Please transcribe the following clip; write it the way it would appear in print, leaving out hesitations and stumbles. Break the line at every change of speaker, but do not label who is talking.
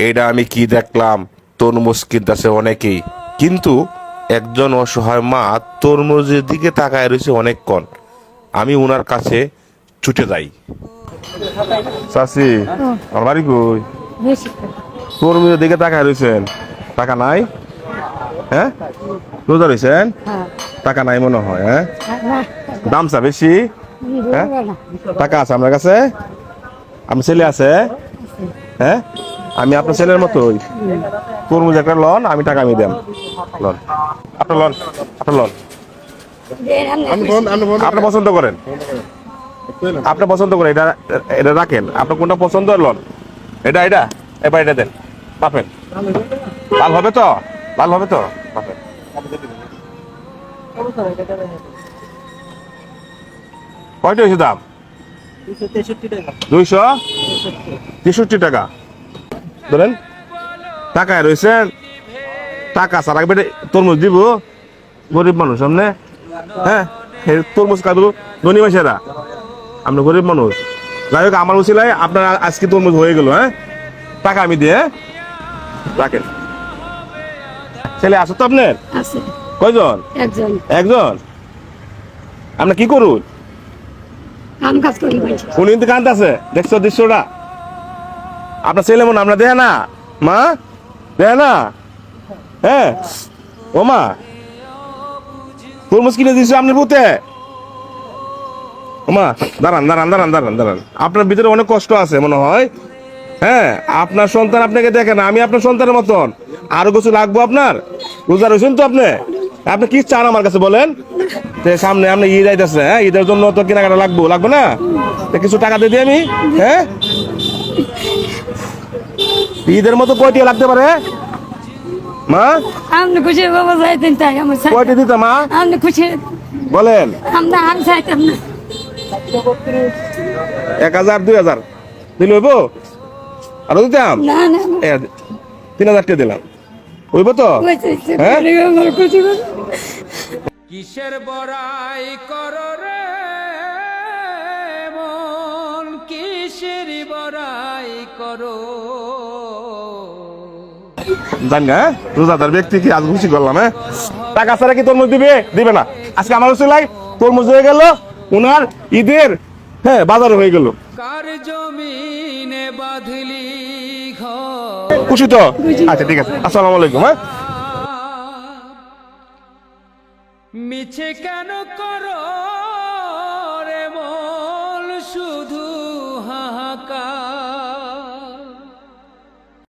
এটা আমি কি দেখলাম, তরমুজ কিনতেছে অনেকেই, কিন্তু একজন অসহায় মা তরমুজের দিকে তাকায় রয়েছে অনেকক্ষণ। আমি ওনার কাছে ছুটে যাই। চাচি, আমার বাড়ি কই? তরমুজের দিকে তাকায় রয়েছেন, টাকা নাই? হ্যাঁ, রোজা রয়েছেন, টাকা নাই মনে হয়। হ্যাঁ, দামটা বেশি। হ্যাঁ, টাকা আছে আপনার কাছে? আমার ছেলে আছে? হ্যাঁ, আমি আপনার ছেলের মতোই। তরমুজ একটা লন, আমি টাকা আমি দেন। লন, আপনার লন, আপনার লন। আপনি পছন্দ করেন, আপনি পছন্দ করেন, এটা এটা রাখেন। আপনার কোনটা পছন্দ লন? এটা এটা এবার এটা দেন, পাবেন। লাল হবে তো? লাল হবে তো? পাবেন। কয়টা হয়েছে দাম? 263 টাকা। ধরেন, টাকায় রয়েছেন, টাকা ছাড়া তরমুজ দিব গরিব মানুষ সামনে। হ্যাঁ, তরমুজ খাবো ধনী মাসেরা, আপনি গরিব মানুষ। যাই হোক, আমার উচিত আপনার আজকে তরমুজ হয়ে গেল। হ্যাঁ, টাকা আমি দিয়ে রাখেন। ছেলে আছে তো আপনার? কয়জন? একজন। আপনি কি করুন? উনি কিন্তু কান্ত আছে, দেখছো দৃশ্যটা? আপনার ছেলে মনে আমরা দেয় না, মা দেয় না। হ্যাঁ, ও মা, তরমুজ কিনে দিচ্ছে আপনার পুতে। ও মা, দাঁড়ান দাঁড়ান দাঁড়ান দাঁড়ান দাঁড়ান, আপনার ভিতরে অনেক কষ্ট আছে মনে হয়। হ্যাঁ, আপনার সন্তান আপনাকে দেখে না, আমি আপনার সন্তানের মতন। আরো কিছু লাগবো আপনার? রোজা রয়েছেন তো আপনি? আপনি কি চান আমার কাছে বলেন? সামনে আপনি ঈদ আইতেছে, হ্যাঁ, ঈদের জন্য তো কেনাকাটা লাগবে না? কিছু টাকা দিয়ে দিই আমি। হ্যাঁ, ঈদের মতো কয়টি লাগতে পারে মা?
আপনি খুশি বাবা চাইতেন তাই আমার
কয়টি দিতে মা?
আপনি খুশি
বলেন।
আমরা আমি চাইতাম না।
1000 2000 দিলে হইব? আরো দিতাম।
না না
3000 টাকা দিলাম, হইব তো? হ্যাঁ,
কিসের বড়াই করো রে মন, কিসের বড়াই করো।
জান গা, রোজাদার ব্যক্তি কি আজ খুশি করলাম। হ্যাঁ, টাকা ছাড়া কি তরমুজ দিবে? দিবে না। আজকে আমার উচিলাই তরমুজ হয়ে গেল, ওনার ঈদের হ্যাঁ বাজার হয়ে গেল।
কার জমিনে বাঁধলি ঘর,
খুশি তো? আচ্ছা ঠিক আছে, আসসালামু আলাইকুম। হ্যাঁ,
মিছে কেন করো